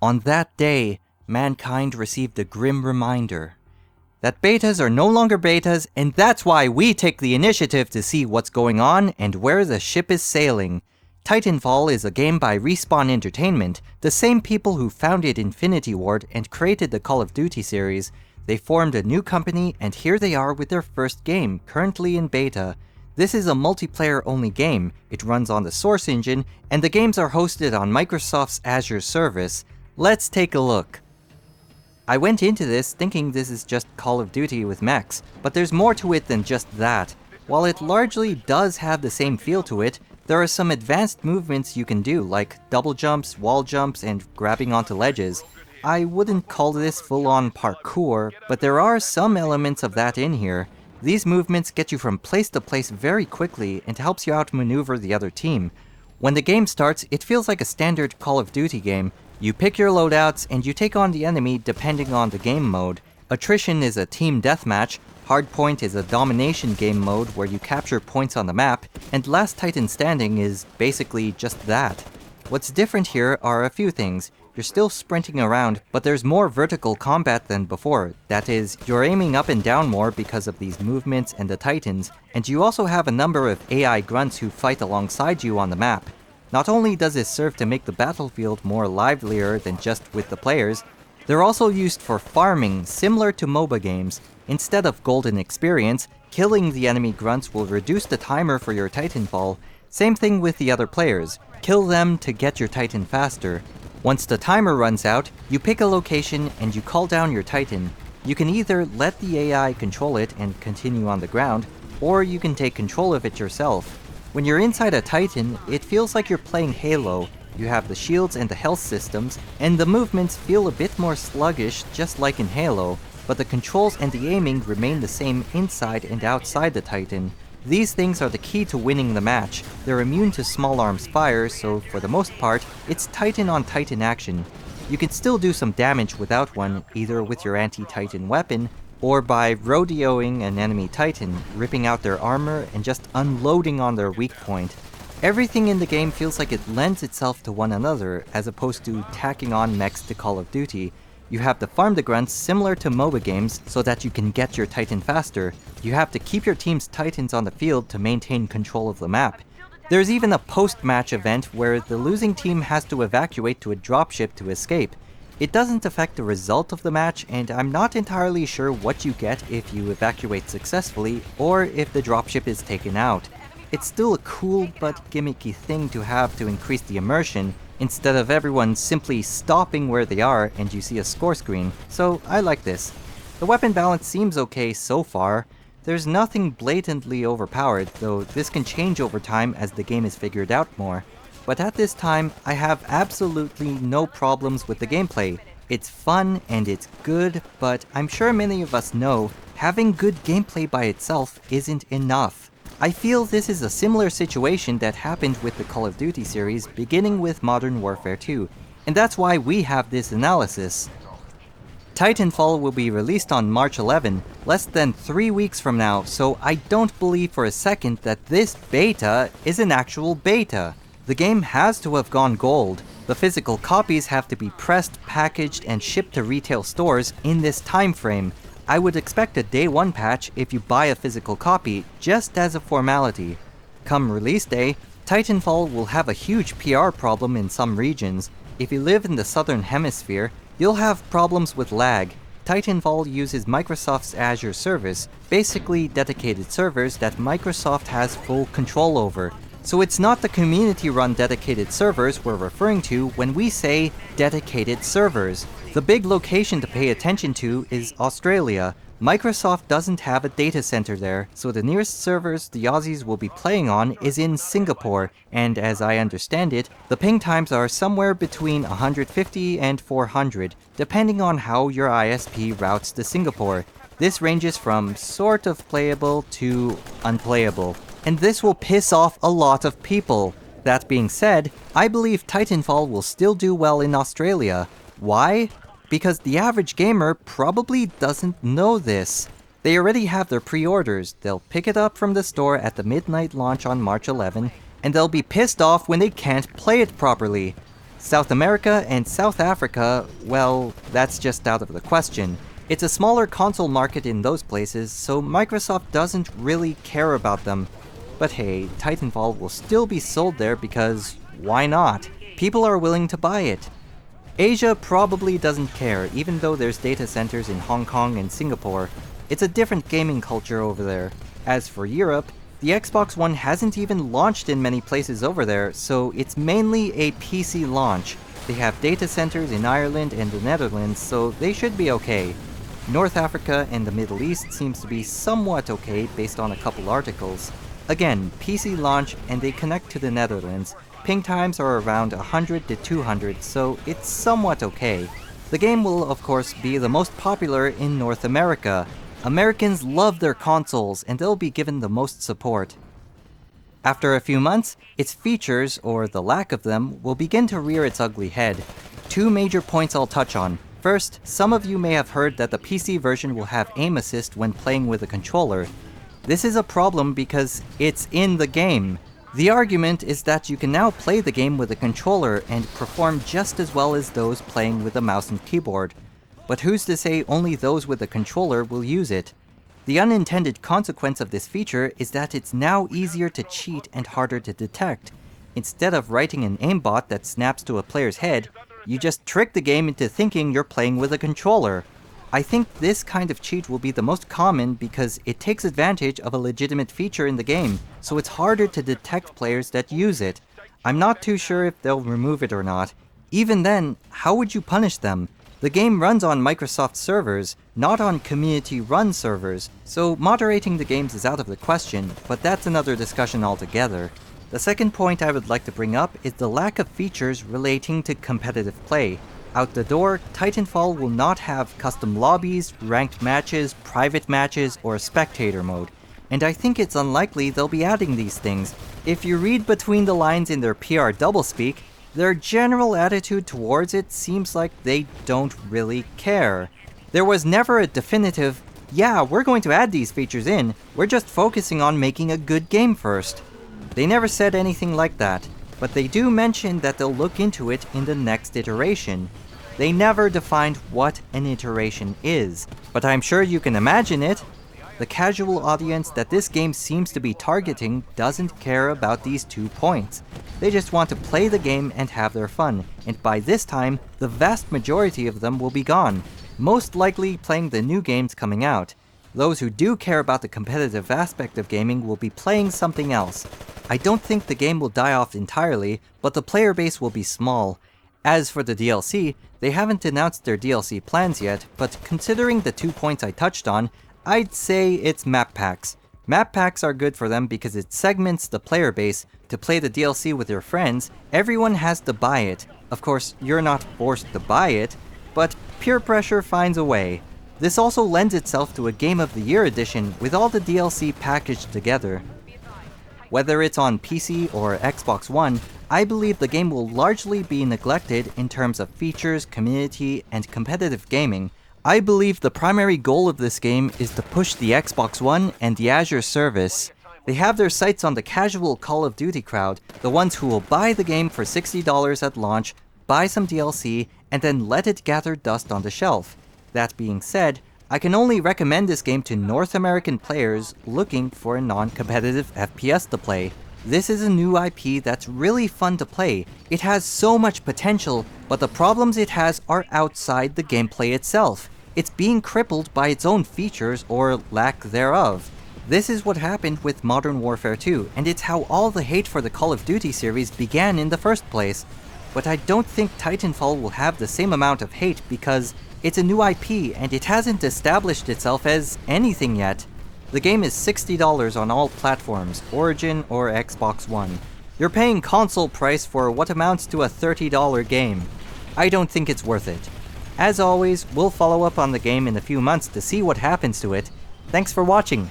On that day, mankind received a grim reminder that betas are no longer betas, and that's why we take the initiative to see what's going on and where the ship is sailing. Titanfall is a game by Respawn Entertainment, the same people who founded Infinity Ward and created the Call of Duty series. They formed a new company, and here they are with their first game, currently in beta. This is a multiplayer-only game, it runs on the Source engine, and the games are hosted on Microsoft's Azure service. Let's take a look. I went into this thinking this is just Call of Duty with mechs, but there's more to it than just that. While it largely does have the same feel to it, there are some advanced movements you can do, like double jumps, wall jumps, and grabbing onto ledges. I wouldn't call this full-on parkour, but there are some elements of that in here. These movements get you from place to place very quickly and helps you outmaneuver the other team. When the game starts, it feels like a standard Call of Duty game. You pick your loadouts, and you take on the enemy depending on the game mode. Attrition is a team deathmatch, Hardpoint is a domination game mode where you capture points on the map, and Last Titan Standing is basically just that. What's different here are a few things. You're still sprinting around, but there's more vertical combat than before. That is, you're aiming up and down more because of these movements and the Titans, and you also have a number of AI grunts who fight alongside you on the map. Not only does this serve to make the battlefield more livelier than just with the players, they're also used for farming, similar to MOBA games. Instead of golden experience, killing the enemy grunts will reduce the timer for your Titanfall. Same thing with the other players. Kill them to get your Titan faster. Once the timer runs out, you pick a location and you call down your Titan. You can either let the AI control it and continue on the ground, or you can take control of it yourself. When you're inside a Titan, it feels like you're playing Halo. You have the shields and the health systems, and the movements feel a bit more sluggish, just like in Halo, but the controls and the aiming remain the same inside and outside the Titan. These things are the key to winning the match. They're immune to small arms fire, so for the most part, it's Titan on Titan action. You can still do some damage without one, either with your anti-Titan weapon, or by rodeoing an enemy Titan, ripping out their armor and just unloading on their weak point. Everything in the game feels like it lends itself to one another, as opposed to tacking on mechs to Call of Duty. You have to farm the grunts similar to MOBA games so that you can get your Titan faster. You have to keep your team's Titans on the field to maintain control of the map. There's even a post-match event where the losing team has to evacuate to a dropship to escape. It doesn't affect the result of the match, and I'm not entirely sure what you get if you evacuate successfully, or if the dropship is taken out. It's still a cool but gimmicky thing to have to increase the immersion, instead of everyone simply stopping where they are and you see a score screen, so I like this. The weapon balance seems okay so far. There's nothing blatantly overpowered, though this can change over time as the game is figured out more. But at this time, I have absolutely no problems with the gameplay. It's fun and it's good, but I'm sure many of us know, having good gameplay by itself isn't enough. I feel this is a similar situation that happened with the Call of Duty series beginning with Modern Warfare 2, and that's why we have this analysis. Titanfall will be released on March 11, less than 3 weeks from now, so I don't believe for a second that this beta is an actual beta. The game has to have gone gold. The physical copies have to be pressed, packaged, and shipped to retail stores in this time frame. I would expect a day 1 patch if you buy a physical copy, just as a formality. Come release day, Titanfall will have a huge PR problem in some regions. If you live in the southern hemisphere, you'll have problems with lag. Titanfall uses Microsoft's Azure service, basically dedicated servers that Microsoft has full control over. So it's not the community-run dedicated servers we're referring to when we say dedicated servers. The big location to pay attention to is Australia. Microsoft doesn't have a data center there, so the nearest servers the Aussies will be playing on is in Singapore, and as I understand it, the ping times are somewhere between 150 and 400, depending on how your ISP routes to Singapore. This ranges from sort of playable to unplayable, and this will piss off a lot of people. That being said, I believe Titanfall will still do well in Australia. Why? Because the average gamer probably doesn't know this. They already have their pre-orders, they'll pick it up from the store at the midnight launch on March 11, and they'll be pissed off when they can't play it properly. South America and South Africa, well, that's just out of the question. It's a smaller console market in those places, so Microsoft doesn't really care about them. But hey, Titanfall will still be sold there because why not? People are willing to buy it. Asia probably doesn't care, even though there's data centers in Hong Kong and Singapore. It's a different gaming culture over there. As for Europe, the Xbox One hasn't even launched in many places over there, so it's mainly a PC launch. They have data centers in Ireland and the Netherlands, so they should be okay. North Africa and the Middle East seems to be somewhat okay based on a couple articles. Again, PC launch and they connect to the Netherlands. Ping times are around 100 to 200, so it's somewhat okay. The game will of course be the most popular in North America. Americans love their consoles and they'll be given the most support. After a few months, its features, or the lack of them, will begin to rear its ugly head. Two major points I'll touch on. First, some of you may have heard that the PC version will have aim assist when playing with a controller. This is a problem because it's in the game. The argument is that you can now play the game with a controller and perform just as well as those playing with a mouse and keyboard. But who's to say only those with a controller will use it? The unintended consequence of this feature is that it's now easier to cheat and harder to detect. Instead of writing an aimbot that snaps to a player's head, you just trick the game into thinking you're playing with a controller. I think this kind of cheat will be the most common because it takes advantage of a legitimate feature in the game, so it's harder to detect players that use it. I'm not too sure if they'll remove it or not. Even then, how would you punish them? The game runs on Microsoft servers, not on community-run servers, so moderating the games is out of the question, but that's another discussion altogether. The second point I would like to bring up is the lack of features relating to competitive play. Out the door, Titanfall will not have custom lobbies, ranked matches, private matches, or spectator mode, and I think it's unlikely they'll be adding these things. If you read between the lines in their PR doublespeak, their general attitude towards it seems like they don't really care. There was never a definitive, yeah, we're going to add these features in, we're just focusing on making a good game first. They never said anything like that, but they do mention that they'll look into it in the next iteration. They never defined what an iteration is, but I'm sure you can imagine it. The casual audience that this game seems to be targeting doesn't care about these 2 points. They just want to play the game and have their fun, and by this time, the vast majority of them will be gone, most likely playing the new games coming out. Those who do care about the competitive aspect of gaming will be playing something else. I don't think the game will die off entirely, but the player base will be small. As for the DLC, they haven't announced their DLC plans yet, but considering the 2 points I touched on, I'd say it's map packs. Map packs are good for them because it segments the player base. To play the DLC with your friends, everyone has to buy it. Of course, you're not forced to buy it, but peer pressure finds a way. This also lends itself to a Game of the Year edition with all the DLC packaged together. Whether it's on PC or Xbox One, I believe the game will largely be neglected in terms of features, community, and competitive gaming. I believe the primary goal of this game is to push the Xbox One and the Azure service. They have their sights on the casual Call of Duty crowd, the ones who will buy the game for $60 at launch, buy some DLC, and then let it gather dust on the shelf. That being said, I can only recommend this game to North American players looking for a non-competitive FPS to play. This is a new IP that's really fun to play. It has so much potential, but the problems it has are outside the gameplay itself. It's being crippled by its own features or lack thereof. This is what happened with Modern Warfare 2, and it's how all the hate for the Call of Duty series began in the first place. But I don't think Titanfall will have the same amount of hate because it's a new IP and it hasn't established itself as anything yet. The game is $60 on all platforms, Origin or Xbox One. You're paying console price for what amounts to a $30 game. I don't think it's worth it. As always, we'll follow up on the game in a few months to see what happens to it. Thanks for watching.